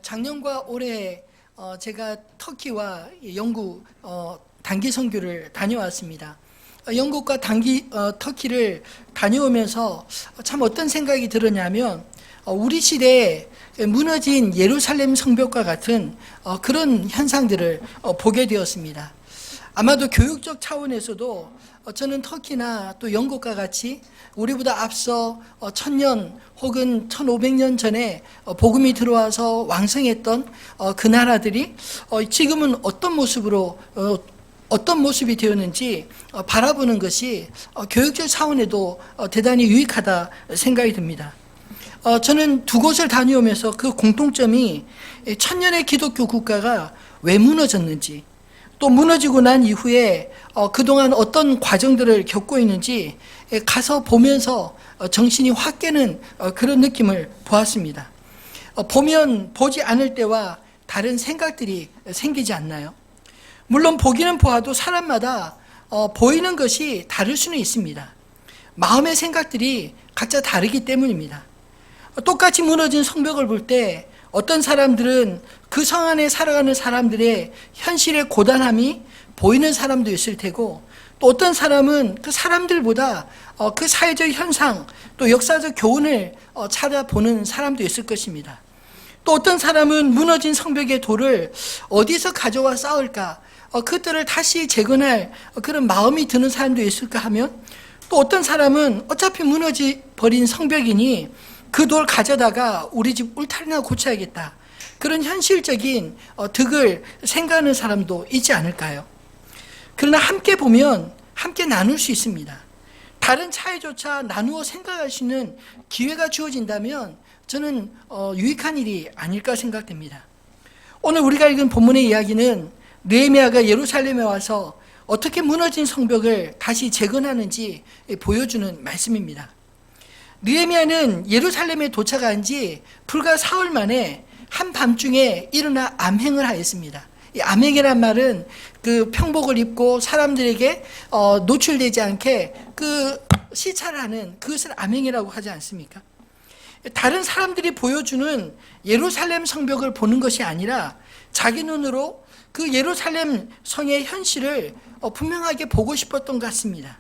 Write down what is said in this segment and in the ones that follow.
작년과 올해 제가 터키와 영국 단기 선교를 다녀왔습니다. 영국과 터키를 다녀오면서 참 어떤 생각이 들었냐면 우리 시대에 무너진 예루살렘 성벽과 같은 그런 현상들을 보게 되었습니다. 아마도 교육적 차원에서도 저는 터키나 또 영국과 같이 우리보다 앞서 1000년 혹은 1500년 전에 복음이 들어와서 왕성했던 그 나라들이 지금은 어떤 모습이 되었는지 바라보는 것이 교육적 차원에도 대단히 유익하다 생각이 듭니다. 저는 두 곳을 다녀오면서 그 공통점이 1000년의 기독교 국가가 왜 무너졌는지, 또 무너지고 난 이후에 그동안 어떤 과정들을 겪고 있는지 가서 보면서 정신이 확 깨는 그런 느낌을 보았습니다. 보면 보지 않을 때와 다른 생각들이 생기지 않나요? 물론 보기는 보아도 사람마다 보이는 것이 다를 수는 있습니다. 마음의 생각들이 각자 다르기 때문입니다. 똑같이 무너진 성벽을 볼 때 어떤 사람들은 그 성 안에 살아가는 사람들의 현실의 고단함이 보이는 사람도 있을 테고, 또 어떤 사람은 그 사람들보다 그 사회적 현상 또 역사적 교훈을 찾아보는 사람도 있을 것입니다. 또 어떤 사람은 무너진 성벽의 돌을 어디서 가져와 쌓을까, 그들을 다시 재건할 그런 마음이 드는 사람도 있을까 하면, 또 어떤 사람은 어차피 무너져 버린 성벽이니 그 돌 가져다가 우리 집 울타리나 고쳐야겠다, 그런 현실적인 득을 생각하는 사람도 있지 않을까요? 그러나 함께 보면 함께 나눌 수 있습니다. 다른 차이조차 나누어 생각할 수 있는 기회가 주어진다면 저는 유익한 일이 아닐까 생각됩니다. 오늘 우리가 읽은 본문의 이야기는 느헤미야가 예루살렘에 와서 어떻게 무너진 성벽을 다시 재건하는지 보여주는 말씀입니다. 느헤미야는 예루살렘에 도착한 지 불과 사흘 만에 한밤중에 일어나 암행을 하였습니다. 이 암행이란 말은 그 평복을 입고 사람들에게 노출되지 않게 그 시찰을 하는 그것을 암행이라고 하지 않습니까? 다른 사람들이 보여주는 예루살렘 성벽을 보는 것이 아니라 자기 눈으로 그 예루살렘 성의 현실을 분명하게 보고 싶었던 것 같습니다.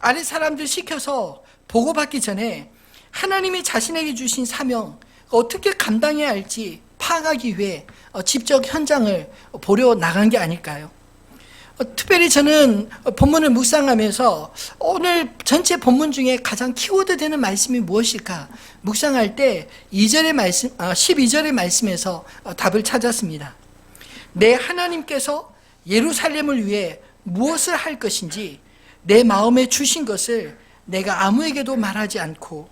아랫 사람들 시켜서 보고받기 전에 하나님이 자신에게 주신 사명, 어떻게 감당해야 할지 파악하기 위해 직접 현장을 보려 나간 게 아닐까요? 특별히 저는 본문을 묵상하면서 오늘 전체 본문 중에 가장 키워드 되는 말씀이 무엇일까 묵상할 때 12절의 말씀에서 답을 찾았습니다. 내 하나님께서 예루살렘을 위해 무엇을 할 것인지 내 마음에 주신 것을 내가 아무에게도 말하지 않고,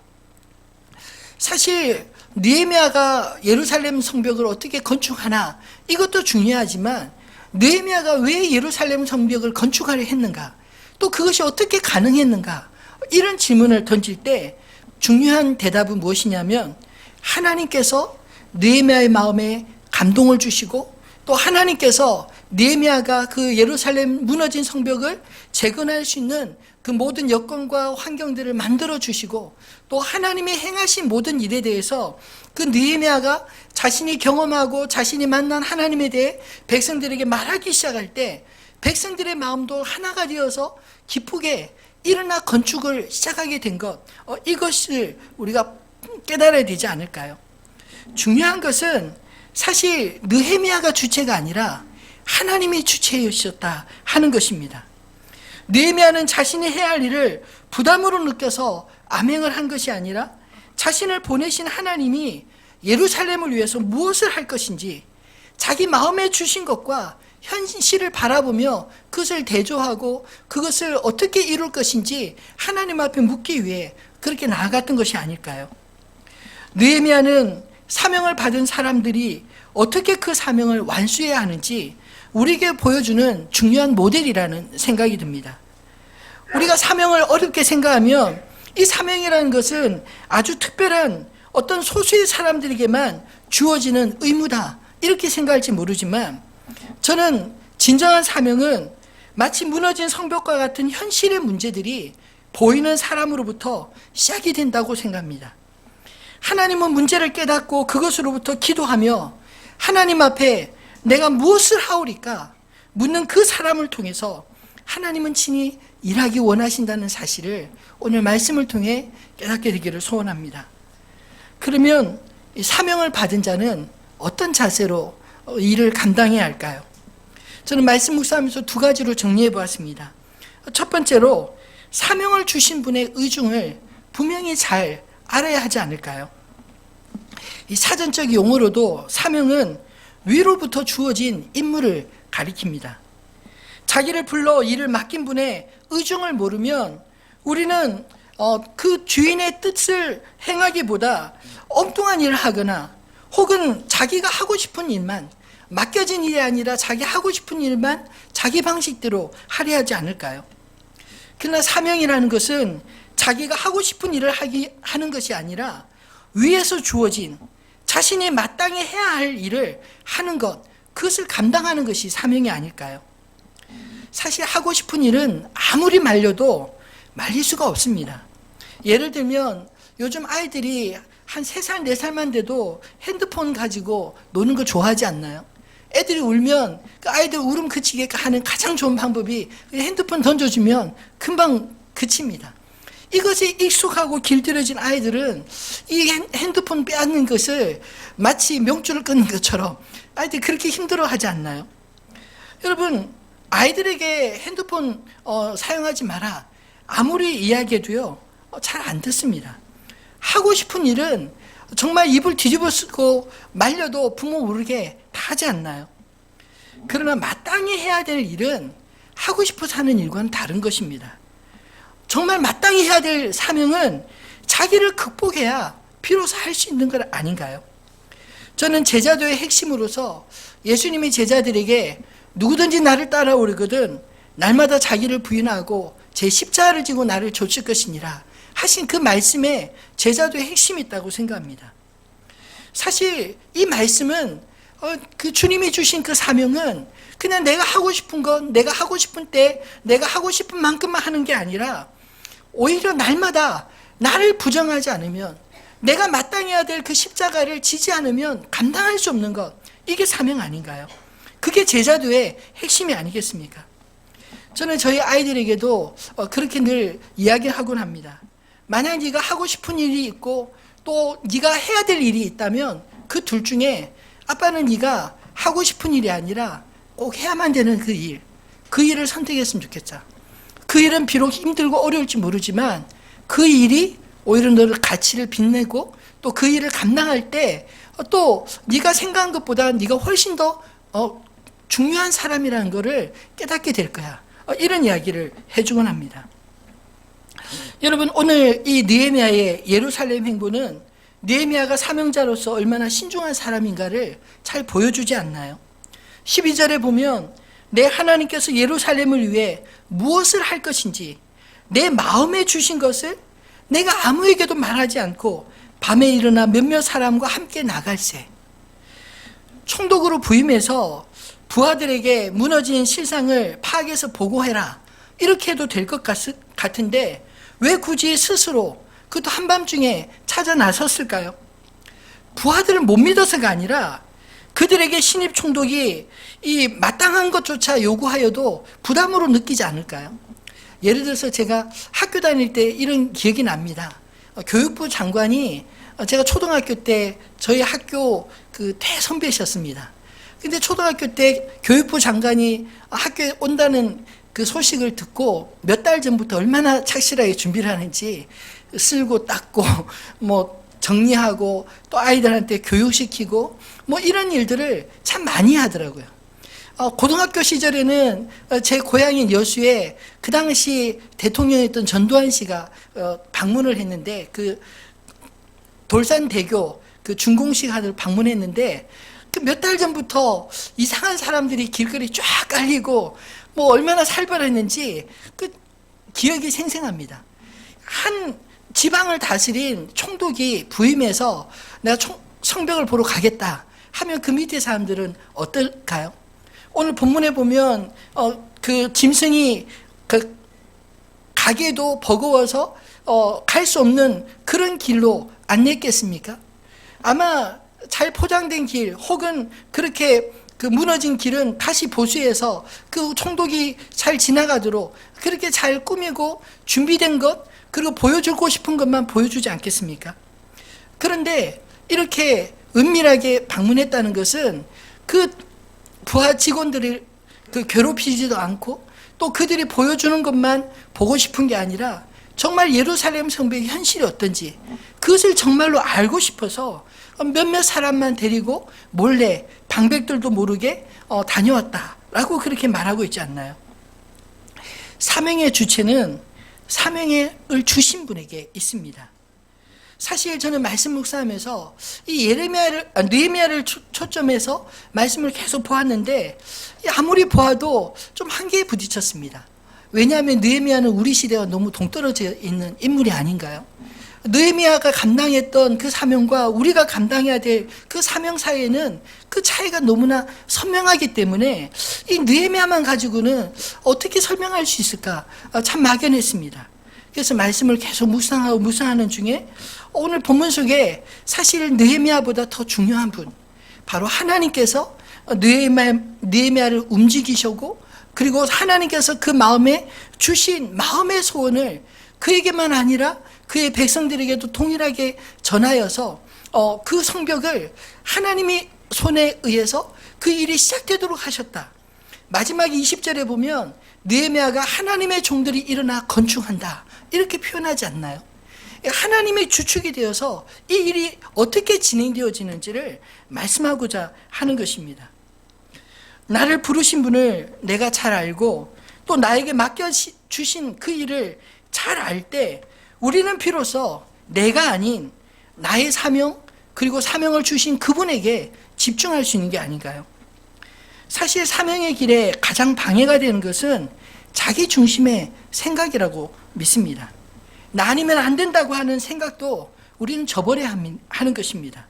사실 느헤미야가 예루살렘 성벽을 어떻게 건축하나 이것도 중요하지만 느헤미야가 왜 예루살렘 성벽을 건축하려 했는가, 또 그것이 어떻게 가능했는가, 이런 질문을 던질 때 중요한 대답은 무엇이냐면 하나님께서 느헤미야의 마음에 감동을 주시고, 또 하나님께서 느헤미야가 그 예루살렘 무너진 성벽을 재건할 수 있는 그 모든 여건과 환경들을 만들어 주시고, 또 하나님이 행하신 모든 일에 대해서 그 느헤미야가 자신이 경험하고 자신이 만난 하나님에 대해 백성들에게 말하기 시작할 때 백성들의 마음도 하나가 되어서 기쁘게 일어나 건축을 시작하게 된 것, 이것을 우리가 깨달아야 되지 않을까요? 중요한 것은 사실 느헤미야가 주체가 아니라 하나님이 주체이셨다 하는 것입니다. 느헤미야는 자신이 해야 할 일을 부담으로 느껴서 암행을 한 것이 아니라 자신을 보내신 하나님이 예루살렘을 위해서 무엇을 할 것인지 자기 마음에 주신 것과 현실을 바라보며 그것을 대조하고 그것을 어떻게 이룰 것인지 하나님 앞에 묻기 위해 그렇게 나아갔던 것이 아닐까요? 느헤미야는 사명을 받은 사람들이 어떻게 그 사명을 완수해야 하는지 우리에게 보여주는 중요한 모델이라는 생각이 듭니다. 우리가 사명을 어렵게 생각하면 이 사명이라는 것은 아주 특별한 어떤 소수의 사람들에게만 주어지는 의무다, 이렇게 생각할지 모르지만 저는 진정한 사명은 마치 무너진 성벽과 같은 현실의 문제들이 보이는 사람으로부터 시작이 된다고 생각합니다. 하나님은 문제를 깨닫고 그것으로부터 기도하며 하나님 앞에 내가 무엇을 하오리까 묻는 그 사람을 통해서 하나님은 친히 일하기 원하신다는 사실을 오늘 말씀을 통해 깨닫게 되기를 소원합니다. 그러면 이 사명을 받은 자는 어떤 자세로 일을 감당해야 할까요? 저는 말씀 묵상하면서 두 가지로 정리해 보았습니다. 첫 번째로 사명을 주신 분의 의중을 분명히 잘 알아야 하지 않을까요? 이 사전적 용어로도 사명은 위로부터 주어진 임무를 가리킵니다. 자기를 불러 일을 맡긴 분의 의중을 모르면 우리는 그 주인의 뜻을 행하기보다 엉뚱한 일을 하거나 혹은 자기가 하고 싶은 일만, 맡겨진 일이 아니라 자기 하고 싶은 일만 자기 방식대로 하려 하지 않을까요? 그러나 사명이라는 것은 자기가 하고 싶은 일을 하는 것이 아니라 위에서 주어진 자신이 마땅히 해야 할 일을 하는 것, 그것을 감당하는 것이 사명이 아닐까요? 사실 하고 싶은 일은 아무리 말려도 말릴 수가 없습니다. 예를 들면 요즘 아이들이 한 3살, 4살만 돼도 핸드폰 가지고 노는 거 좋아하지 않나요? 애들이 울면 그 아이들 울음 그치게 하는 가장 좋은 방법이 핸드폰 던져주면 금방 그칩니다. 이것이 익숙하고 길들여진 아이들은 이 핸드폰 빼앗는 것을 마치 명줄을 끊는 것처럼 아이들이 그렇게 힘들어하지 않나요? 여러분, 아이들에게 핸드폰 사용하지 마라 아무리 이야기해도요 잘 안 듣습니다. 하고 싶은 일은 정말 입을 뒤집어 쓰고 말려도 부모 모르게 다 하지 않나요? 그러나 마땅히 해야 될 일은 하고 싶어서 하는 일과는 다른 것입니다. 정말 마땅히 해야 될 사명은 자기를 극복해야 비로소 할 수 있는 것 아닌가요? 저는 제자도의 핵심으로서 예수님이 제자들에게 누구든지 나를 따라오려거든 날마다 자기를 부인하고 제 십자가를 지고 나를 좇을 것이니라 하신 그 말씀에 제자도의 핵심이 있다고 생각합니다. 사실 이 말씀은 그 주님이 주신 그 사명은 그냥 내가 하고 싶은 건 내가 하고 싶은 때 내가 하고 싶은 만큼만 하는 게 아니라 오히려 날마다 나를 부정하지 않으면 내가 마땅해야 될 그 십자가를 지지 않으면 감당할 수 없는 것, 이게 사명 아닌가요? 그게 제자도의 핵심이 아니겠습니까? 저는 저희 아이들에게도 그렇게 늘 이야기하곤 합니다. 만약 네가 하고 싶은 일이 있고 또 네가 해야 될 일이 있다면 그 둘 중에 아빠는 네가 하고 싶은 일이 아니라 꼭 해야만 되는 그 일을 선택했으면 좋겠다. 그 일은 비록 힘들고 어려울지 모르지만 그 일이 오히려 너를 가치를 빛내고 또 그 일을 감당할 때 또 네가 생각한 것보다 네가 훨씬 더 중요한 사람이라는 것을 깨닫게 될 거야. 이런 이야기를 해주곤 합니다. 여러분, 오늘 이 느헤미야의 예루살렘 행보는 느헤미야가 사명자로서 얼마나 신중한 사람인가를 잘 보여주지 않나요? 12절에 보면 내 하나님께서 예루살렘을 위해 무엇을 할 것인지 내 마음에 주신 것을 내가 아무에게도 말하지 않고 밤에 일어나 몇몇 사람과 함께 나갈세. 총독으로 부임해서 부하들에게 무너진 실상을 파악해서 보고해라, 이렇게 해도 될 것 같은데 왜 굳이 스스로 그것도 한밤중에 찾아 나섰을까요? 부하들을 못 믿어서가 아니라 그들에게 신입 총독이 이 마땅한 것조차 요구하여도 부담으로 느끼지 않을까요? 예를 들어서 제가 학교 다닐 때 이런 기억이 납니다. 교육부 장관이 제가 초등학교 때 저희 학교 그 대선배셨습니다. 근데 초등학교 때 교육부 장관이 학교에 온다는 그 소식을 듣고 몇 달 전부터 얼마나 착실하게 준비를 하는지 쓸고 닦고 뭐 정리하고 또 아이들한테 교육시키고 뭐 이런 일들을 참 많이 하더라고요. 고등학교 시절에는 제 고향인 여수에 그 당시 대통령이었던 전두환 씨가 방문을 했는데 그 돌산대교 그 준공식을 방문했는데 그 몇 달 전부터 이상한 사람들이 길거리 쫙 깔리고 뭐 얼마나 살벌했는지 그 기억이 생생합니다. 한 지방을 다스린 총독이 부임해서 내가 성벽을 보러 가겠다 하면 그 밑에 사람들은 어떨까요? 오늘 본문에 보면 그 짐승이 그 가기에도 버거워서 갈 수 없는 그런 길로 안 냈겠습니까? 아마 잘 포장된 길 혹은 그렇게 그 무너진 길은 다시 보수해서 그 총독이 잘 지나가도록 그렇게 잘 꾸미고 준비된 것, 그리고 보여주고 싶은 것만 보여주지 않겠습니까? 그런데 이렇게 은밀하게 방문했다는 것은 그 부하 직원들을 괴롭히지도 않고 또 그들이 보여주는 것만 보고 싶은 게 아니라 정말 예루살렘 성벽의 현실이 어떤지 그것을 정말로 알고 싶어서 몇몇 사람만 데리고 몰래 방백들도 모르게 다녀왔다라고 그렇게 말하고 있지 않나요? 사명의 주체는 사명을 주신 분에게 있습니다. 사실 저는 말씀 묵상하면서 이 느헤미야를 초점해서 말씀을 계속 보았는데 아무리 보아도 좀 한계에 부딪혔습니다. 왜냐하면 느헤미야는 우리 시대와 너무 동떨어져 있는 인물이 아닌가요? 느헤미야가 감당했던 그 사명과 우리가 감당해야 될 그 사명 사이에는 그 차이가 너무나 선명하기 때문에 이 느헤미야만 가지고는 어떻게 설명할 수 있을까 참 막연했습니다. 그래서 말씀을 계속 묵상하는 중에 오늘 본문 속에 사실 느헤미야보다 더 중요한 분, 바로 하나님께서 느헤미야를 움직이시고 그리고 하나님께서 그 마음에 주신 마음의 소원을 그에게만 아니라 그의 백성들에게도 동일하게 전하여서 그 성벽을 하나님의 손에 의해서 그 일이 시작되도록 하셨다. 마지막 20절에 보면 느헤미야가 하나님의 종들이 일어나 건축한다 이렇게 표현하지 않나요? 하나님의 주축이 되어서 이 일이 어떻게 진행되어지는지를 말씀하고자 하는 것입니다. 나를 부르신 분을 내가 잘 알고 또 나에게 맡겨주신 그 일을 잘 알 때 우리는 비로소 내가 아닌 나의 사명 그리고 사명을 주신 그분에게 집중할 수 있는 게 아닌가요? 사실 사명의 길에 가장 방해가 되는 것은 자기 중심의 생각이라고 믿습니다. 나 아니면 안 된다고 하는 생각도 우리는 저버려야 하는 것입니다.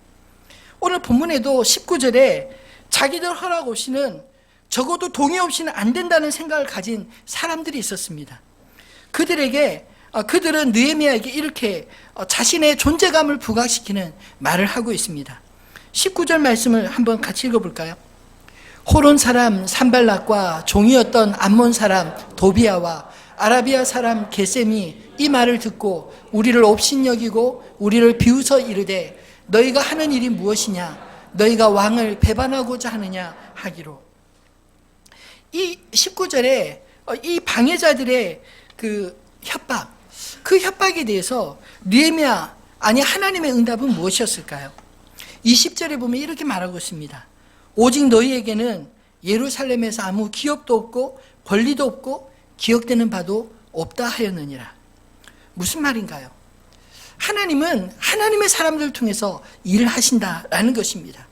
오늘 본문에도 19절에 자기들 허락 없이는 적어도 동의 없이는 안 된다는 생각을 가진 사람들이 있었습니다. 그들은 느헤미야에게 이렇게 자신의 존재감을 부각시키는 말을 하고 있습니다. 19절 말씀을 한번 같이 읽어볼까요? 호론 사람 산발락과 종이었던 암몬 사람 도비아와 아라비아 사람 게셈이 이 말을 듣고 우리를 업신여기고 우리를 비웃어 이르되 너희가 하는 일이 무엇이냐? 너희가 왕을 배반하고자 하느냐 하기로. 이 19절에 이 방해자들의 그 협박, 그 협박에 대해서 느헤미야 아니 하나님의 응답은 무엇이었을까요? 20절에 보면 이렇게 말하고 있습니다. 오직 너희에게는 예루살렘에서 아무 기업도 없고 권리도 없고 기억되는 바도 없다 하였느니라. 무슨 말인가요? 하나님은 하나님의 사람들을 통해서 일을 하신다라는 것입니다.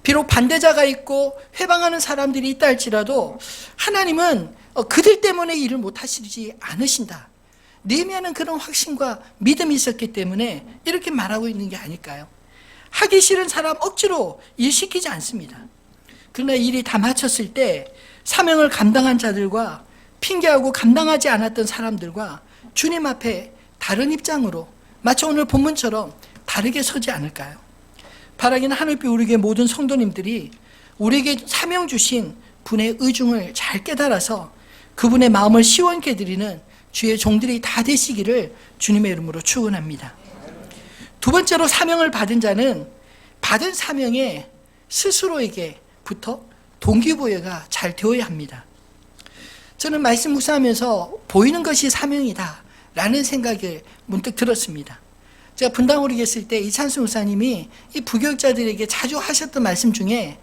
비록 반대자가 있고 회방하는 사람들이 있다 할지라도 하나님은 그들 때문에 일을 못하시지 않으신다. 느헤미야는 그런 확신과 믿음이 있었기 때문에 이렇게 말하고 있는 게 아닐까요? 하기 싫은 사람 억지로 일 시키지 않습니다. 그러나 일이 다 마쳤을 때 사명을 감당한 자들과 핑계하고 감당하지 않았던 사람들과 주님 앞에 다른 입장으로 마치 오늘 본문처럼 다르게 서지 않을까요? 바라기는 하늘빛 우리에게 모든 성도님들이 우리에게 사명 주신 분의 의중을 잘 깨달아서 그분의 마음을 시원케 드리는 주의 종들이 다 되시기를 주님의 이름으로 축원합니다. 두 번째로 사명을 받은 자는 받은 사명에 스스로에게부터 동기부여가 잘 되어야 합니다. 저는 말씀 묵상하면서 보이는 것이 사명이다 라는 생각을 문득 들었습니다. 제가 분당으로 계실 때 이찬수 목사님이 이 부교육자들에게 자주 하셨던 말씀 중에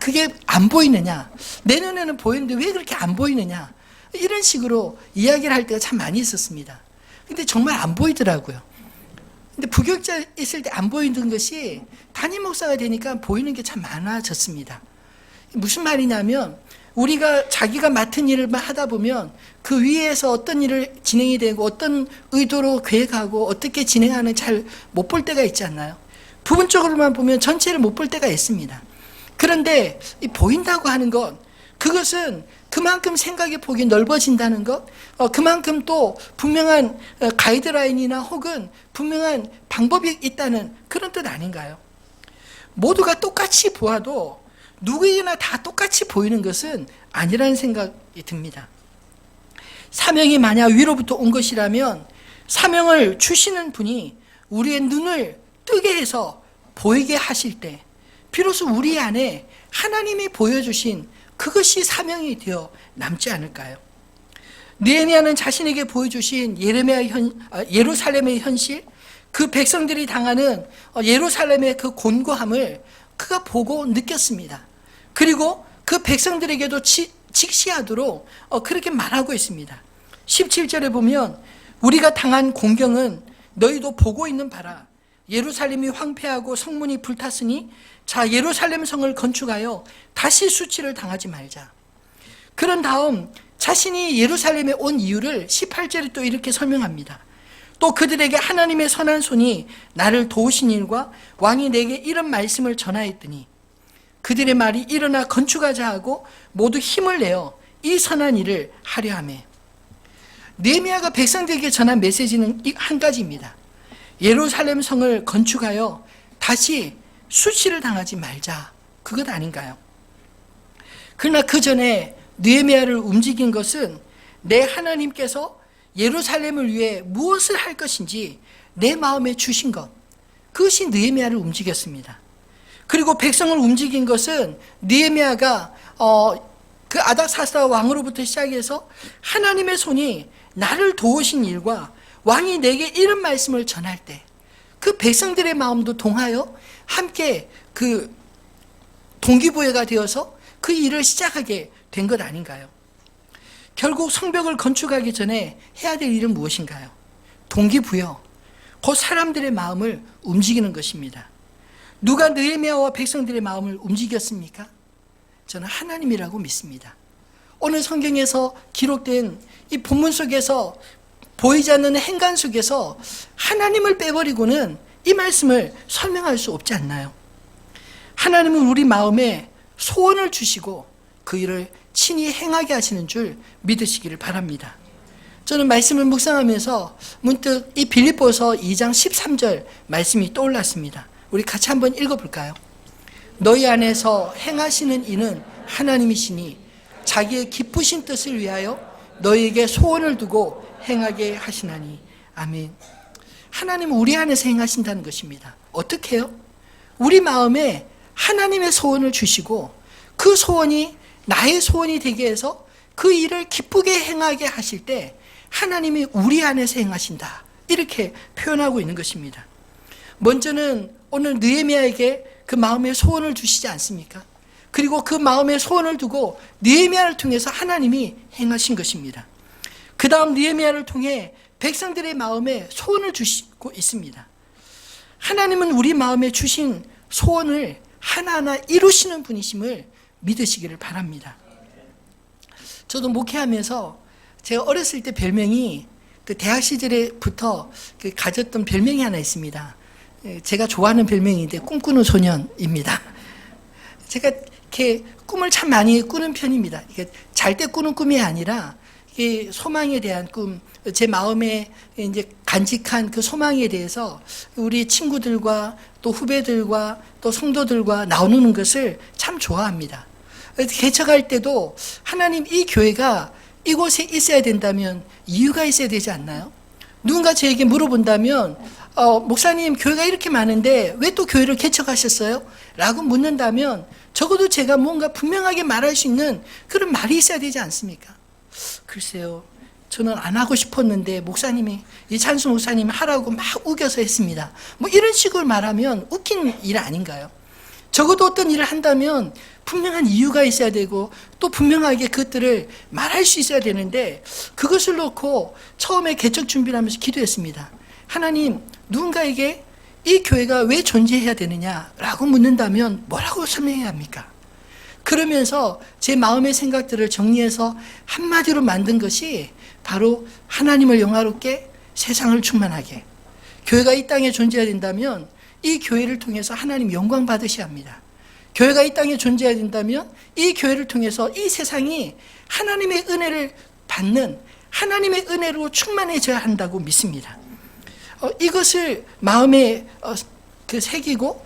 그게 안 보이느냐, 내 눈에는 보이는데 왜 그렇게 안 보이느냐, 이런 식으로 이야기를 할 때가 참 많이 있었습니다. 근데 정말 안 보이더라고요. 근데 부교육자 있을 때 안 보이는 것이 담임 목사가 되니까 보이는 게 참 많아졌습니다. 무슨 말이냐면 우리가 자기가 맡은 일을 하다 보면 그 위에서 어떤 일을 진행이 되고 어떤 의도로 계획하고 어떻게 진행하는 잘 못 볼 때가 있지 않나요? 부분적으로만 보면 전체를 못 볼 때가 있습니다. 그런데 이 보인다고 하는 것, 그것은 그만큼 생각의 폭이 넓어진다는 것, 그만큼 또 분명한 가이드라인이나 혹은 분명한 방법이 있다는 그런 뜻 아닌가요? 모두가 똑같이 보아도 누구에게나 다 똑같이 보이는 것은 아니라는 생각이 듭니다. 사명이 만약 위로부터 온 것이라면 사명을 주시는 분이 우리의 눈을 뜨게 해서 보이게 하실 때 비로소 우리 안에 하나님이 보여주신 그것이 사명이 되어 남지 않을까요? 느헤미야는 자신에게 보여주신 예루살렘의 현실, 그 백성들이 당하는 예루살렘의 그 곤고함을 그가 보고 느꼈습니다. 그리고 그 백성들에게도 직시하도록 그렇게 말하고 있습니다. 17절에 보면 우리가 당한 공경은 너희도 보고 있는 바라. 예루살렘이 황폐하고 성문이 불탔으니 자 예루살렘 성을 건축하여 다시 수치를 당하지 말자. 그런 다음 자신이 예루살렘에 온 이유를 18절에 또 이렇게 설명합니다. 또 그들에게 하나님의 선한 손이 나를 도우신 일과 왕이 내게 이런 말씀을 전하였더니 그들의 말이 일어나 건축하자 하고 모두 힘을 내어 이 선한 일을 하려 하매. 느헤미야가 백성들에게 전한 메시지는 한 가지입니다. 예루살렘 성을 건축하여 다시 수치를 당하지 말자. 그것 아닌가요? 그러나 그 전에 느헤미야를 움직인 것은 내 하나님께서 예루살렘을 위해 무엇을 할 것인지 내 마음에 주신 것, 그것이 느헤미야를 움직였습니다. 그리고 백성을 움직인 것은 느헤미야가 그 아닥사스다 왕으로부터 시작해서 하나님의 손이 나를 도우신 일과 왕이 내게 이런 말씀을 전할 때 그 백성들의 마음도 동하여 함께 그 동기부여가 되어서 그 일을 시작하게 된 것 아닌가요? 결국 성벽을 건축하기 전에 해야 될 일은 무엇인가요? 동기부여, 그 사람들의 마음을 움직이는 것입니다. 누가 느헤미야와 백성들의 마음을 움직였습니까? 저는 하나님이라고 믿습니다. 오늘 성경에서 기록된 이 본문 속에서 보이지 않는 행간 속에서 하나님을 빼버리고는 이 말씀을 설명할 수 없지 않나요? 하나님은 우리 마음에 소원을 주시고 그 일을 친히 행하게 하시는 줄 믿으시기를 바랍니다. 저는 말씀을 묵상하면서 문득 이 빌립보서 2장 13절 말씀이 떠올랐습니다. 우리 같이 한번 읽어볼까요? 너희 안에서 행하시는 이는 하나님이시니 자기의 기쁘신 뜻을 위하여 너희에게 소원을 두고 행하게 하시나니. 아멘. 하나님은 우리 안에서 행하신다는 것입니다. 어떻게 해요? 우리 마음에 하나님의 소원을 주시고 그 소원이 나의 소원이 되게 해서 그 일을 기쁘게 행하게 하실 때 하나님이 우리 안에서 행하신다. 이렇게 표현하고 있는 것입니다. 먼저는 오늘 느헤미야에게 그 마음의 소원을 주시지 않습니까? 그리고 그 마음의 소원을 두고 느헤미야를 통해서 하나님이 행하신 것입니다. 그 다음 느헤미야를 통해 백성들의 마음에 소원을 주시고 있습니다. 하나님은 우리 마음에 주신 소원을 하나하나 이루시는 분이심을 믿으시기를 바랍니다. 저도 목회하면서 제가 어렸을 때 별명이 그 대학 시절에부터 가졌던 별명이 하나 있습니다. 제가 좋아하는 별명인데 꿈꾸는 소년입니다. 제가 이렇게 꿈을 참 많이 꾸는 편입니다. 잘 때 꾸는 꿈이 아니라 소망에 대한 꿈, 제 마음에 이제 간직한 그 소망에 대해서 우리 친구들과 또 후배들과 또 성도들과 나누는 것을 참 좋아합니다. 개척할 때도 하나님 이 교회가 이곳에 있어야 된다면 이유가 있어야 되지 않나요? 누군가 저에게 물어본다면 목사님 교회가 이렇게 많은데 왜 또 교회를 개척하셨어요? 라고 묻는다면 적어도 제가 뭔가 분명하게 말할 수 있는 그런 말이 있어야 되지 않습니까? 글쎄요, 저는 안 하고 싶었는데 목사님이, 이찬수 목사님이 하라고 막 우겨서 했습니다. 뭐 이런 식으로 말하면 웃긴 일 아닌가요? 적어도 어떤 일을 한다면 분명한 이유가 있어야 되고 또 분명하게 그것들을 말할 수 있어야 되는데 그것을 놓고 처음에 개척 준비를 하면서 기도했습니다. 하나님, 누군가에게 이 교회가 왜 존재해야 되느냐라고 묻는다면 뭐라고 설명해야 합니까? 그러면서 제 마음의 생각들을 정리해서 한마디로 만든 것이 바로 하나님을 영화롭게 세상을 충만하게, 교회가 이 땅에 존재해야 된다면 이 교회를 통해서 하나님 영광 받으셔야 합니다. 교회가 이 땅에 존재해야 된다면 이 교회를 통해서 이 세상이 하나님의 은혜를 받는, 하나님의 은혜로 충만해져야 한다고 믿습니다. 이것을 마음에 새기고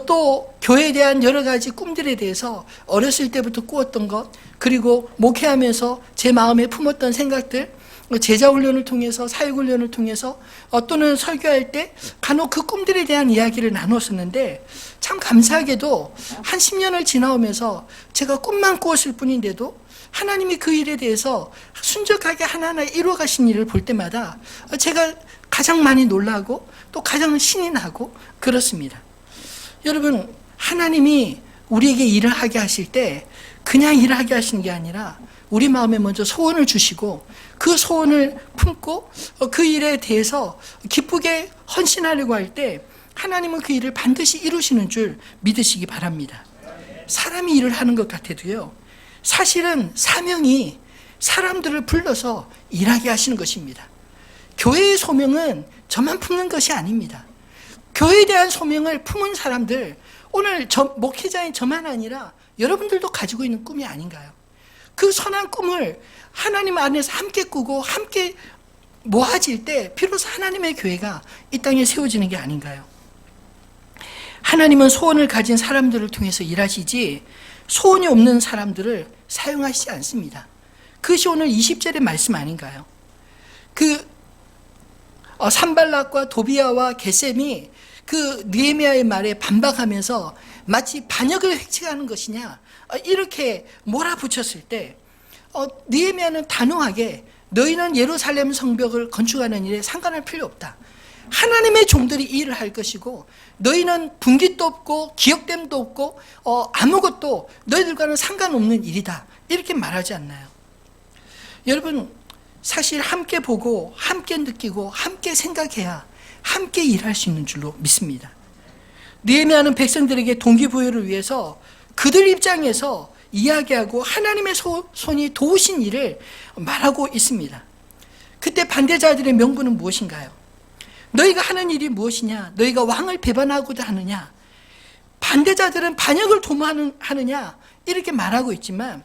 또 교회에 대한 여러 가지 꿈들에 대해서 어렸을 때부터 꾸었던 것, 그리고 목회하면서 제 마음에 품었던 생각들, 제자훈련을 통해서, 사역훈련을 통해서 또는 설교할 때 간혹 그 꿈들에 대한 이야기를 나눴었는데, 참 감사하게도 한 10년을 지나오면서 제가 꿈만 꾸었을 뿐인데도 하나님이 그 일에 대해서 순적하게 하나하나 이루어 가신 일을 볼 때마다 제가 가장 많이 놀라고 또 가장 신이 나고 그렇습니다. 여러분, 하나님이 우리에게 일을 하게 하실 때 그냥 일을 하게 하시는 게 아니라 우리 마음에 먼저 소원을 주시고 그 소원을 품고 그 일에 대해서 기쁘게 헌신하려고 할 때 하나님은 그 일을 반드시 이루시는 줄 믿으시기 바랍니다. 사람이 일을 하는 것 같아도요, 사실은 사명이 사람들을 불러서 일하게 하시는 것입니다. 교회의 소명은 저만 품는 것이 아닙니다. 교회에 대한 소명을 품은 사람들, 오늘 목회자인 저만 아니라 여러분들도 가지고 있는 꿈이 아닌가요? 그 선한 꿈을 하나님 안에서 함께 꾸고 함께 모아질 때 비로소 하나님의 교회가 이 땅에 세워지는 게 아닌가요? 하나님은 소원을 가진 사람들을 통해서 일하시지 소원이 없는 사람들을 사용하시지 않습니다. 그것이 오늘 20절의 말씀 아닌가요? 산발락과 도비아와 게셈이 그 느헤미야의 말에 반박하면서 마치 반역을 획책하는 것이냐 이렇게 몰아붙였을 때 느헤미야는 단호하게 너희는 예루살렘 성벽을 건축하는 일에 상관할 필요 없다. 하나님의 종들이 이 일을 할 것이고 너희는 분깃도 없고 기억됨도 없고 아무것도 너희들과는 상관없는 일이다. 이렇게 말하지 않나요? 여러분, 사실 함께 보고 함께 느끼고 함께 생각해야 함께 일할 수 있는 줄로 믿습니다. 느헤미야는 백성들에게 동기부여를 위해서 그들 입장에서 이야기하고 하나님의 손이 도우신 일을 말하고 있습니다. 그때 반대자들의 명분은 무엇인가요? 너희가 하는 일이 무엇이냐? 너희가 왕을 배반하고자 하느냐? 반대자들은 반역을 도모하느냐? 이렇게 말하고 있지만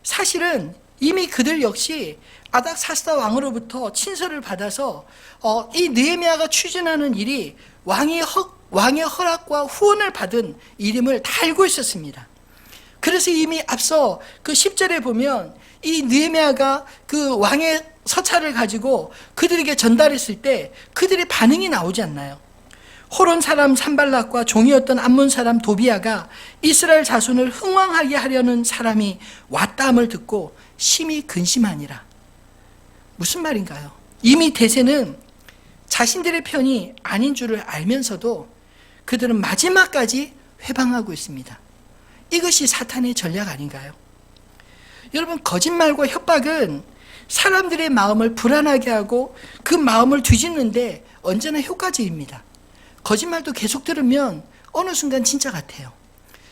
사실은 이미 그들 역시 아닥사스다 왕으로부터 친서를 받아서 이 느헤미야가 추진하는 일이 왕의 허락과 후원을 받은 일임을 다 알고 있었습니다. 그래서 이미 앞서 그 10절에 보면 이 느헤미야가 그 왕의 서찰을 가지고 그들에게 전달했을 때 그들의 반응이 나오지 않나요? 호론 사람 산발락과 종이었던 암몬 사람 도비아가 이스라엘 자손을 흥왕하게 하려는 사람이 왔다함을 듣고 심히 근심하니라. 무슨 말인가요? 이미 대세는 자신들의 편이 아닌 줄을 알면서도 그들은 마지막까지 회방하고 있습니다. 이것이 사탄의 전략 아닌가요? 여러분, 거짓말과 협박은 사람들의 마음을 불안하게 하고 그 마음을 뒤집는데 언제나 효과적입니다. 거짓말도 계속 들으면 어느 순간 진짜 같아요.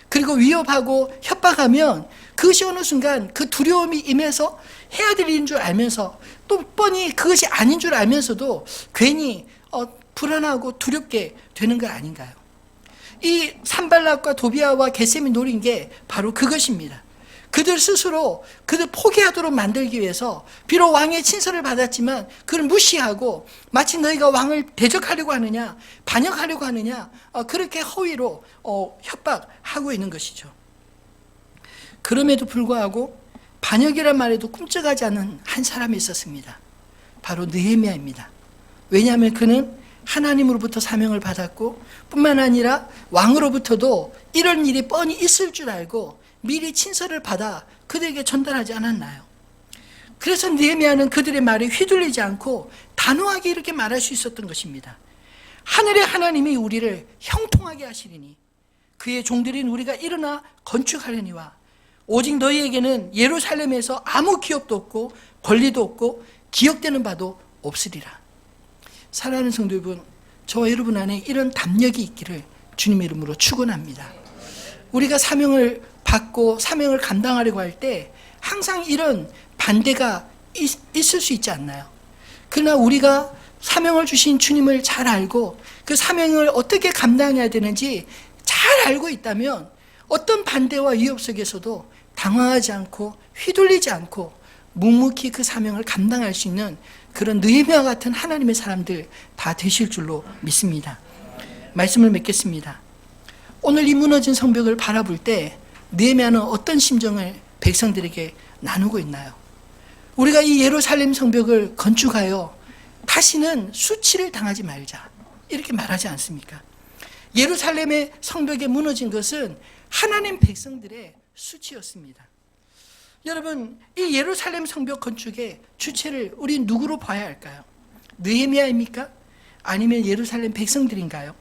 그리고 위협하고 협박하면 그것이 어느 순간 그 두려움이 임해서 해야 될 일인 줄 알면서 또 뻔히 그것이 아닌 줄 알면서도 괜히 불안하고 두렵게 되는 거 아닌가요? 이 산발락과 도비아와 게셈이 노린 게 바로 그것입니다. 그들 스스로 그들 포기하도록 만들기 위해서 비록 왕의 친서를 받았지만 그를 무시하고 마치 너희가 왕을 대적하려고 하느냐 반역하려고 하느냐 그렇게 허위로 협박하고 있는 것이죠. 그럼에도 불구하고 반역이란 말에도 꿈쩍하지 않은 한 사람이 있었습니다. 바로 느헤미야입니다. 왜냐하면 그는 하나님으로부터 사명을 받았고 뿐만 아니라 왕으로부터도 이런 일이 뻔히 있을 줄 알고 미리 친서를 받아 그들에게 전달하지 않았나요? 그래서 느헤미야는 그들의 말에 휘둘리지 않고 단호하게 이렇게 말할 수 있었던 것입니다. 하늘의 하나님이 우리를 형통하게 하시리니 그의 종들인 우리가 일어나 건축하려니와 오직 너희에게는 예루살렘에서 아무 기업도 없고 권리도 없고 기억되는 바도 없으리라. 사랑하는 성도 여러분, 저와 여러분 안에 이런 담력이 있기를 주님의 이름으로 축원합니다. 우리가 사명을 받고 사명을 감당하려고 할 때 항상 이런 반대가 있을 수 있지 않나요? 그러나 우리가 사명을 주신 주님을 잘 알고 그 사명을 어떻게 감당해야 되는지 잘 알고 있다면 어떤 반대와 위협 속에서도 당황하지 않고 휘둘리지 않고 묵묵히 그 사명을 감당할 수 있는 그런 느헤미야 같은 하나님의 사람들 다 되실 줄로 믿습니다. 말씀을 맺겠습니다. 오늘 이 무너진 성벽을 바라볼 때 느헤미야는 어떤 심정을 백성들에게 나누고 있나요? 우리가 이 예루살렘 성벽을 건축하여 다시는 수치를 당하지 말자, 이렇게 말하지 않습니까? 예루살렘의 성벽이 무너진 것은 하나님 백성들의 수치였습니다. 여러분, 이 예루살렘 성벽 건축의 주체를 우리 누구로 봐야 할까요? 느헤미야입니까? 아니면 예루살렘 백성들인가요?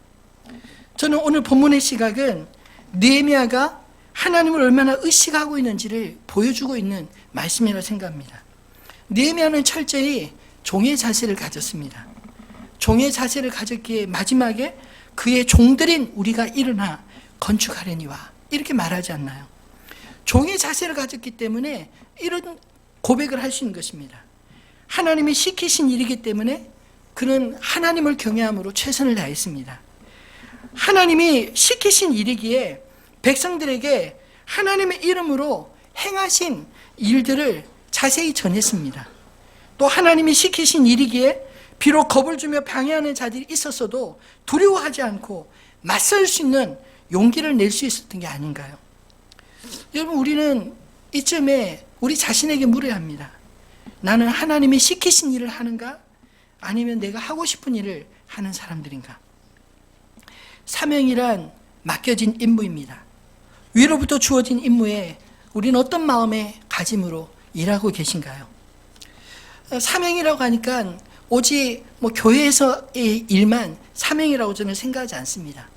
저는 오늘 본문의 시각은 느헤미야가 하나님을 얼마나 의식하고 있는지를 보여주고 있는 말씀이라고 생각합니다. 느헤미야는 철저히 종의 자세를 가졌습니다. 종의 자세를 가졌기에 마지막에 그의 종들인 우리가 일어나 건축하려니와, 이렇게 말하지 않나요? 종의 자세를 가졌기 때문에 이런 고백을 할 수 있는 것입니다. 하나님이 시키신 일이기 때문에 그는 하나님을 경외함으로 최선을 다했습니다. 하나님이 시키신 일이기에 백성들에게 하나님의 이름으로 행하신 일들을 자세히 전했습니다. 또 하나님이 시키신 일이기에 비록 겁을 주며 방해하는 자들이 있었어도 두려워하지 않고 맞설 수 있는 용기를 낼 수 있었던 게 아닌가요? 여러분, 우리는 이쯤에 우리 자신에게 물어야 합니다. 나는 하나님이 시키신 일을 하는가? 아니면 내가 하고 싶은 일을 하는 사람들인가? 사명이란 맡겨진 임무입니다. 위로부터 주어진 임무에 우리는 어떤 마음의 가짐으로 일하고 계신가요? 사명이라고 하니까 오직 교회에서의 일만 사명이라고 저는 생각하지 않습니다.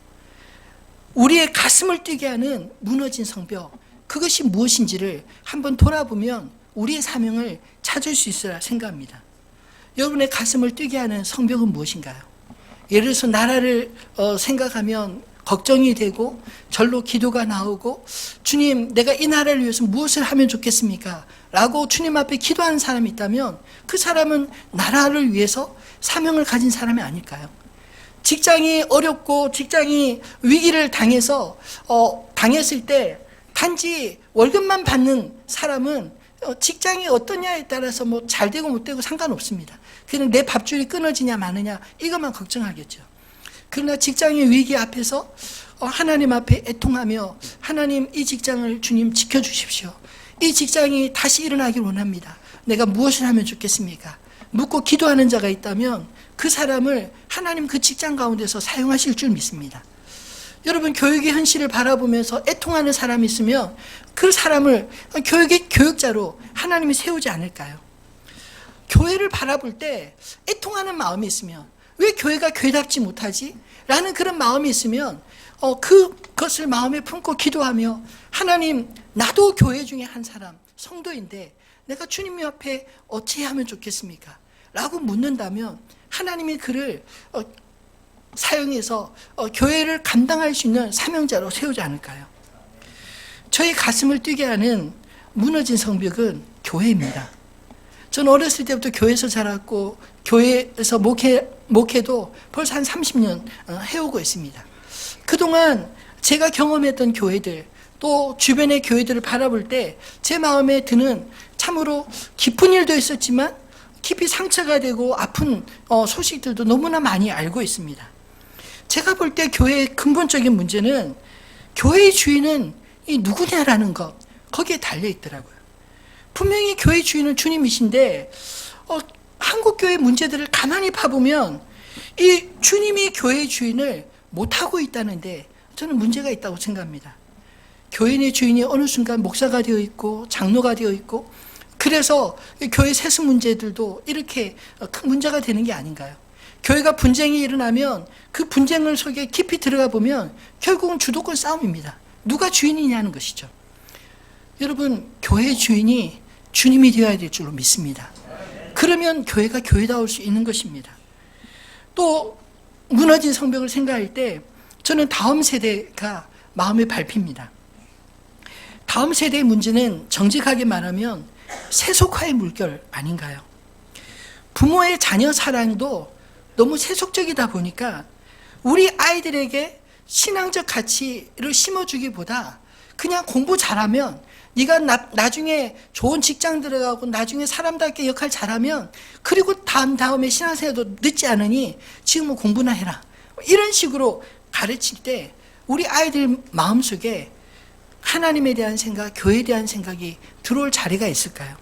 우리의 가슴을 뛰게 하는 무너진 성벽, 그것이 무엇인지를 한번 돌아보면 우리의 사명을 찾을 수 있으라 생각합니다. 여러분의 가슴을 뛰게 하는 성벽은 무엇인가요? 예를 들어서 나라를 생각하면 걱정이 되고 절로 기도가 나오고, 주님, 내가 이 나라를 위해서 무엇을 하면 좋겠습니까? 라고 주님 앞에 기도하는 사람이 있다면 그 사람은 나라를 위해서 사명을 가진 사람이 아닐까요? 직장이 어렵고 직장이 위기를 당했을 때 단지 월급만 받는 사람은 직장이 어떠냐에 따라서 잘 되고 못 되고 상관없습니다. 그냥 내 밥줄이 끊어지냐 마느냐 이것만 걱정하겠죠. 그러나 직장의 위기 앞에서 하나님 앞에 애통하며, 하나님, 이 직장을 주님 지켜주십시오. 이 직장이 다시 일어나길 원합니다. 내가 무엇을 하면 좋겠습니까? 묻고 기도하는 자가 있다면 그 사람을 하나님 그 직장 가운데서 사용하실 줄 믿습니다. 여러분, 교육의 현실을 바라보면서 애통하는 사람이 있으면 그 사람을 교육의 교육자로 하나님이 세우지 않을까요? 교회를 바라볼 때 애통하는 마음이 있으면, 왜 교회가 교회답지 못하지? 라는 그런 마음이 있으면 그것을 마음에 품고 기도하며, 하나님, 나도 교회 중에 한 사람, 성도인데 내가 주님 앞에 어찌 하면 좋겠습니까? 라고 묻는다면 하나님이 그를 사용해서 교회를 감당할 수 있는 사명자로 세우지 않을까요? 저희 가슴을 뛰게 하는 무너진 성벽은 교회입니다. 저는 어렸을 때부터 교회에서 자랐고 교회에서 목회도 벌써 한 30년 해오고 있습니다. 그동안 제가 경험했던 교회들, 또 주변의 교회들을 바라볼 때 제 마음에 드는 참으로 기쁜 일도 있었지만 깊이 상처가 되고 아픈 소식들도 너무나 많이 알고 있습니다. 제가 볼 때 교회의 근본적인 문제는 교회의 주인은 이 누구냐라는 것, 거기에 달려 있더라고요. 분명히 교회 주인은 주님이신데 한국교회 문제들을 가만히 봐보면 이 주님이 교회의 주인을 못하고 있다는데 저는 문제가 있다고 생각합니다. 교인의 주인이 어느 순간 목사가 되어 있고 장로가 되어 있고, 그래서 교회 세습 문제들도 이렇게 큰 문제가 되는 게 아닌가요? 교회가 분쟁이 일어나면 그 분쟁을 속에 깊이 들어가 보면 결국은 주도권 싸움입니다. 누가 주인이냐는 것이죠. 여러분, 교회의 주인이 주님이 되어야 될 줄로 믿습니다. 그러면 교회가 교회다울 수 있는 것입니다. 또 무너진 성벽을 생각할 때 저는 다음 세대가 마음에 밟힙니다. 다음 세대의 문제는 정직하게 말하면 세속화의 물결 아닌가요? 부모의 자녀 사랑도 너무 세속적이다 보니까 우리 아이들에게 신앙적 가치를 심어주기보다 그냥 공부 잘하면, 네가 나중에 좋은 직장 들어가고 나중에 사람답게 역할 잘하면 그리고 다음에 신앙생활도 늦지 않으니 지금은 공부나 해라, 이런 식으로 가르칠 때 우리 아이들 마음속에 하나님에 대한 생각, 교회에 대한 생각이 들어올 자리가 있을까요?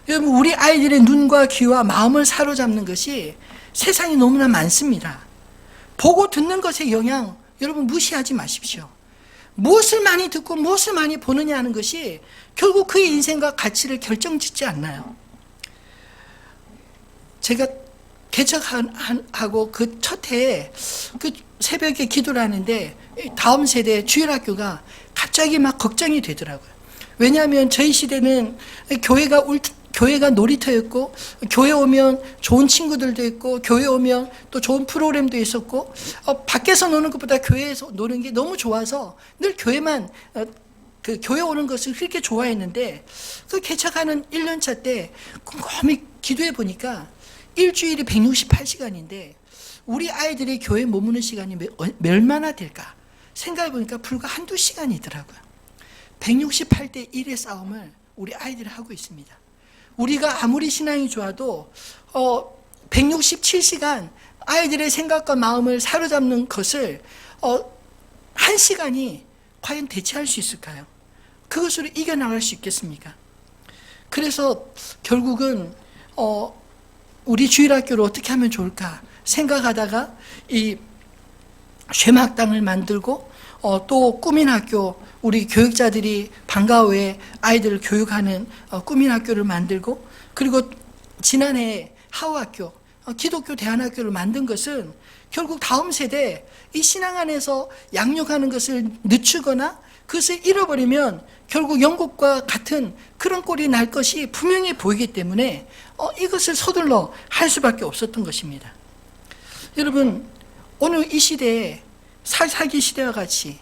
여러분, 우리 아이들의 눈과 귀와 마음을 사로잡는 것이 세상이 너무나 많습니다. 보고 듣는 것의 영향, 여러분 무시하지 마십시오. 무엇을 많이 듣고 무엇을 많이 보느냐 하는 것이 결국 그의 인생과 가치를 결정짓지 않나요? 제가 개척하고 그 첫 해에 그 새벽에 기도를 하는데 다음 세대 주일학교가 갑자기 막 걱정이 되더라고요. 왜냐하면 저희 시대는 교회가 놀이터였고, 교회 오면 좋은 친구들도 있고, 교회 오면 또 좋은 프로그램도 있었고, 밖에서 노는 것보다 교회에서 노는 게 너무 좋아서 늘 교회만, 그 교회 오는 것을 그렇게 좋아했는데, 그 개척하는 1년차 때 곰곰이 기도해 보니까 일주일이 168시간인데, 우리 아이들이 교회에 머무는 시간이 얼마나 될까? 생각해 보니까 불과 한두 시간이더라고요. 168대 1의 싸움을 우리 아이들이 하고 있습니다. 우리가 아무리 신앙이 좋아도 167시간 아이들의 생각과 마음을 사로잡는 것을 1시간이 과연 대체할 수 있을까요? 그것으로 이겨나갈 수 있겠습니까? 그래서 결국은 우리 주일학교를 어떻게 하면 좋을까 생각하다가 이 쉐막당을 만들고 또 꾸민 학교, 우리 교육자들이 방과 후에 아이들을 교육하는 꾸민 학교를 만들고, 그리고 지난해 하우학교, 기독교 대안학교를 만든 것은 결국 다음 세대 이 신앙 안에서 양육하는 것을 늦추거나 그것을 잃어버리면 결국 영국과 같은 그런 꼴이 날 것이 분명히 보이기 때문에 이것을 서둘러 할 수밖에 없었던 것입니다. 여러분, 오늘 이 시대에 사기 시대와 같이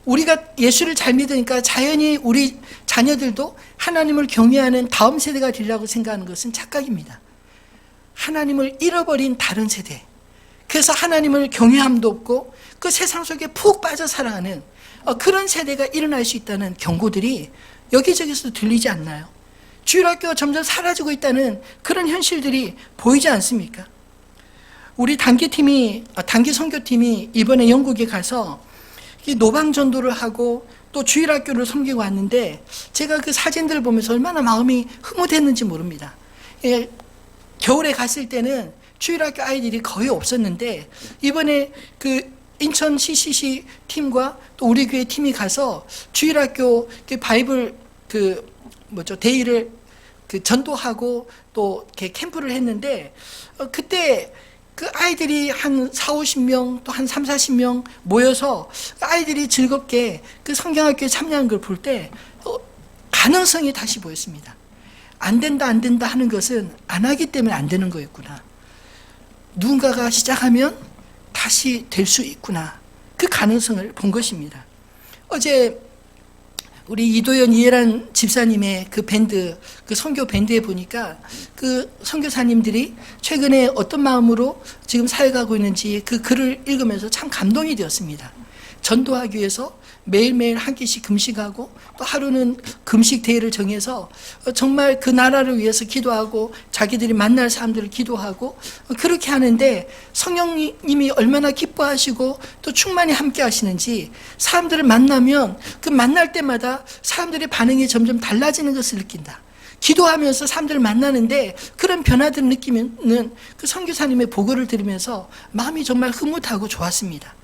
우리가 예수를 잘 믿으니까 자연히 우리 자녀들도 하나님을 경외하는 다음 세대가 되리라고 생각하는 것은 착각입니다. 하나님을 잃어버린 다른 세대, 그래서 하나님을 경외함도 없고 그 세상 속에 푹 빠져 살아가는 그런 세대가 일어날 수 있다는 경고들이 여기저기서 들리지 않나요? 주일학교가 점점 사라지고 있다는 그런 현실들이 보이지 않습니까? 우리 단기 선교팀이 이번에 영국에 가서 노방전도를 하고 또 주일학교를 섬기고 왔는데, 제가 그 사진들을 보면서 얼마나 마음이 흐뭇했는지 모릅니다. 겨울에 갔을 때는 주일학교 아이들이 거의 없었는데, 이번에 그 인천 CCC 팀과 또 우리 교회 팀이 가서 주일학교 바이블 데이를 전도하고 또 이렇게 캠프를 했는데, 그때 그 아이들이 한 40-50명 또 한 30-40명 모여서 아이들이 즐겁게 그 성경학교에 참여한 걸 볼 때 가능성이 다시 보였습니다. 안 된다 하는 것은 안 하기 때문에 안 되는 거였구나. 누군가가 시작하면 다시 될 수 있구나. 그 가능성을 본 것입니다. 어제 우리 이도현 이해란 집사님의 그 밴드, 그 선교 밴드에 보니까 그 선교사님들이 최근에 어떤 마음으로 지금 살아가고 있는지 그 글을 읽으면서 참 감동이 되었습니다. 전도하기 위해서 매일매일 한 끼씩 금식하고 또 하루는 금식 대회를 정해서 정말 그 나라를 위해서 기도하고 자기들이 만날 사람들을 기도하고 그렇게 하는데, 성령님이 얼마나 기뻐하시고 또 충만히 함께 하시는지 사람들을 만나면 그 만날 때마다 사람들의 반응이 점점 달라지는 것을 느낀다. 기도하면서 사람들을 만나는데 그런 변화들을 느끼는 그 선교사님의 보고를 들으면서 마음이 정말 흐뭇하고 좋았습니다.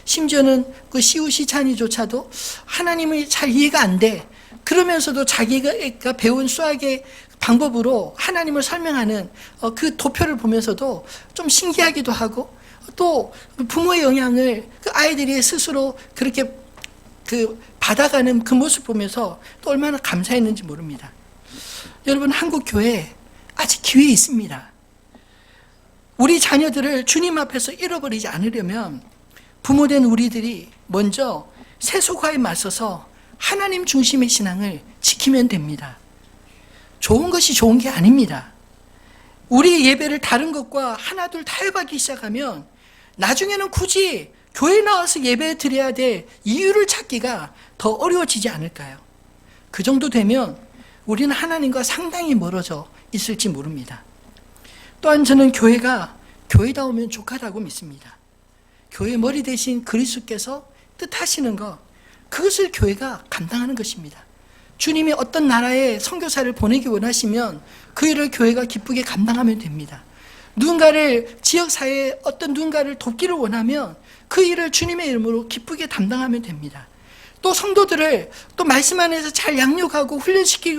심지어는 그 시우시찬이조차도 하나님이 잘 이해가 안 돼. 그러면서도 자기가 배운 수학의 방법으로 하나님을 설명하는 그 도표를 보면서도 좀 신기하기도 하고, 또 부모의 영향을 그 아이들이 스스로 그렇게 받아가는 그 모습 보면서 또 얼마나 감사했는지 모릅니다. 여러분, 한국 교회 아직 기회 있습니다. 우리 자녀들을 주님 앞에서 잃어버리지 않으려면 부모된 우리들이 먼저 세속화에 맞서서 하나님 중심의 신앙을 지키면 됩니다. 좋은 것이 좋은 게 아닙니다. 우리 예배를 다른 것과 하나둘 타협하기 시작하면 나중에는 굳이 교회 나와서 예배 드려야 될 이유를 찾기가 더 어려워지지 않을까요? 그 정도 되면 우리는 하나님과 상당히 멀어져 있을지 모릅니다. 또한 저는 교회가 교회다우면 족하다고 믿습니다. 교회 머리 대신 그리스도께서 뜻하시는 것, 그것을 교회가 감당하는 것입니다. 주님이 어떤 나라에 선교사를 보내기 원하시면 그 일을 교회가 기쁘게 감당하면 됩니다. 누군가를 지역사회에 어떤 누군가를 돕기를 원하면 그 일을 주님의 이름으로 기쁘게 담당하면 됩니다. 또 성도들을 또 말씀 안에서 잘 양육하고 훈련시키기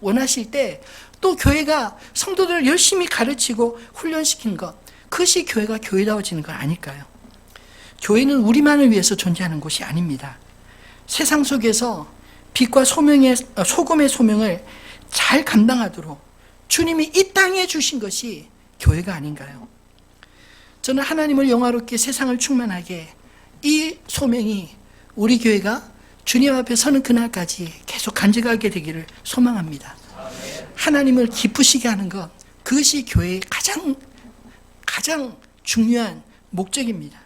원하실 때 또 교회가 성도들을 열심히 가르치고 훈련시키는 것, 그것이 교회가 교회다워지는 건 아닐까요? 교회는 우리만을 위해서 존재하는 곳이 아닙니다. 세상 속에서 빛과 소금의 소명을 잘 감당하도록 주님이 이 땅에 주신 것이 교회가 아닌가요? 저는 하나님을 영화롭게 세상을 충만하게, 이 소명이 우리 교회가 주님 앞에 서는 그날까지 계속 간직하게 되기를 소망합니다. 하나님을 기쁘시게 하는 것, 그것이 교회의 가장 중요한 목적입니다.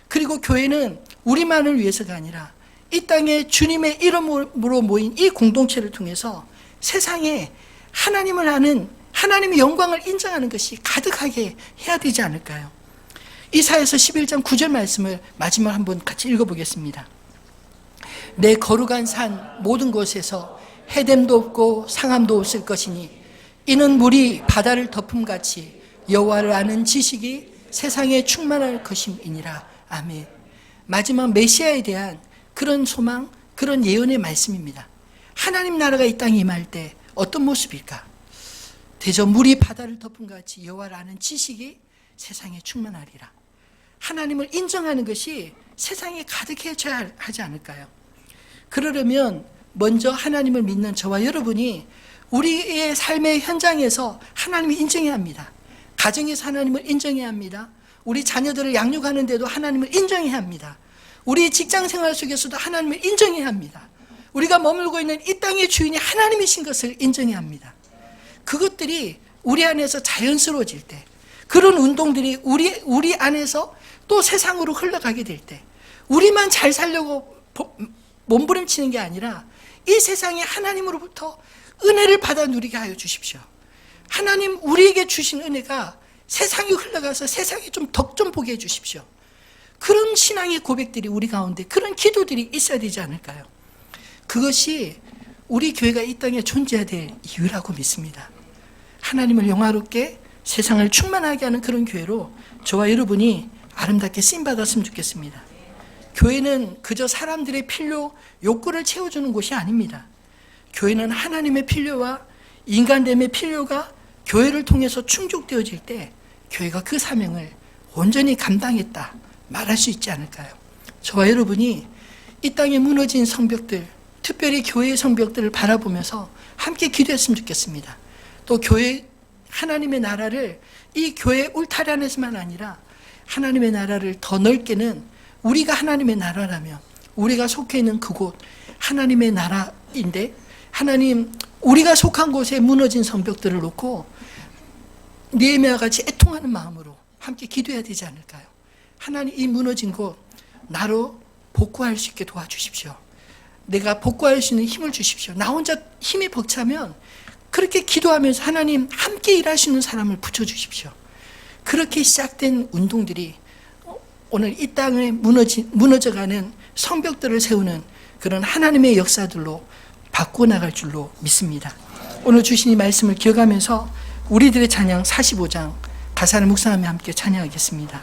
그리고 교회는 우리만을 위해서가 아니라 이 땅에 주님의 이름으로 모인 이 공동체를 통해서 세상에 하나님을 아는, 하나님의 영광을 인정하는 것이 가득하게 해야 되지 않을까요? 이사야서 11장 9절 말씀을 마지막 한번 같이 읽어보겠습니다. 내 거룩한 산 모든 곳에서 해됨도 없고 상함도 없을 것이니 이는 물이 바다를 덮음같이 여호와를 아는 지식이 세상에 충만할 것임이니라. 아멘. 마지막 메시아에 대한 그런 소망, 그런 예언의 말씀입니다. 하나님 나라가 이 땅에 임할 때 어떤 모습일까? 대저 물이 바다를 덮음같이 여호와를 아는 지식이 세상에 충만하리라. 하나님을 인정하는 것이 세상에 가득해져야 하지 않을까요? 그러려면 먼저 하나님을 믿는 저와 여러분이 우리의 삶의 현장에서 하나님을 인정해야 합니다. 가정에서 하나님을 인정해야 합니다. 우리 자녀들을 양육하는 데도 하나님을 인정해야 합니다. 우리 직장 생활 속에서도 하나님을 인정해야 합니다. 우리가 머물고 있는 이 땅의 주인이 하나님이신 것을 인정해야 합니다. 그것들이 우리 안에서 자연스러워질 때, 그런 운동들이 우리 안에서 또 세상으로 흘러가게 될 때, 우리만 잘 살려고 몸부림치는 게 아니라 이 세상에 하나님으로부터 은혜를 받아 누리게 하여 주십시오. 하나님 우리에게 주신 은혜가 세상에 흘러가서 세상에 좀 덕 좀 보게 해 주십시오. 그런 신앙의 고백들이 우리 가운데, 그런 기도들이 있어야 되지 않을까요? 그것이 우리 교회가 이 땅에 존재해야 될 이유라고 믿습니다. 하나님을 영화롭게 세상을 충만하게 하는 그런 교회로 저와 여러분이 아름답게 쓰임받았으면 좋겠습니다. 교회는 그저 사람들의 필요, 욕구를 채워주는 곳이 아닙니다. 교회는 하나님의 필요와 인간됨의 필요가 교회를 통해서 충족되어질 때 교회가 그 사명을 온전히 감당했다 말할 수 있지 않을까요? 저와 여러분이 이 땅에 무너진 성벽들, 특별히 교회의 성벽들을 바라보면서 함께 기도했으면 좋겠습니다. 또 교회, 하나님의 나라를 이 교회 울타리 안에서만 아니라 하나님의 나라를 더 넓게는, 우리가 하나님의 나라라면 우리가 속해 있는 그곳 하나님의 나라인데, 하나님 우리가 속한 곳에 무너진 성벽들을 놓고 느헤미야와 같이 애통하는 마음으로 함께 기도해야 되지 않을까요? 하나님 이 무너진 곳 나로 복구할 수 있게 도와주십시오. 내가 복구할 수 있는 힘을 주십시오. 나 혼자 힘이 벅차면 그렇게 기도하면서 하나님 함께 일하시는 사람을 붙여주십시오. 그렇게 시작된 운동들이 오늘 이 땅에 무너져가는 성벽들을 세우는 그런 하나님의 역사들로 바꾸어 나갈 줄로 믿습니다. 오늘 주신 이 말씀을 기억하면서 우리들의 찬양 45장 가사를 묵상하며 함께 찬양하겠습니다.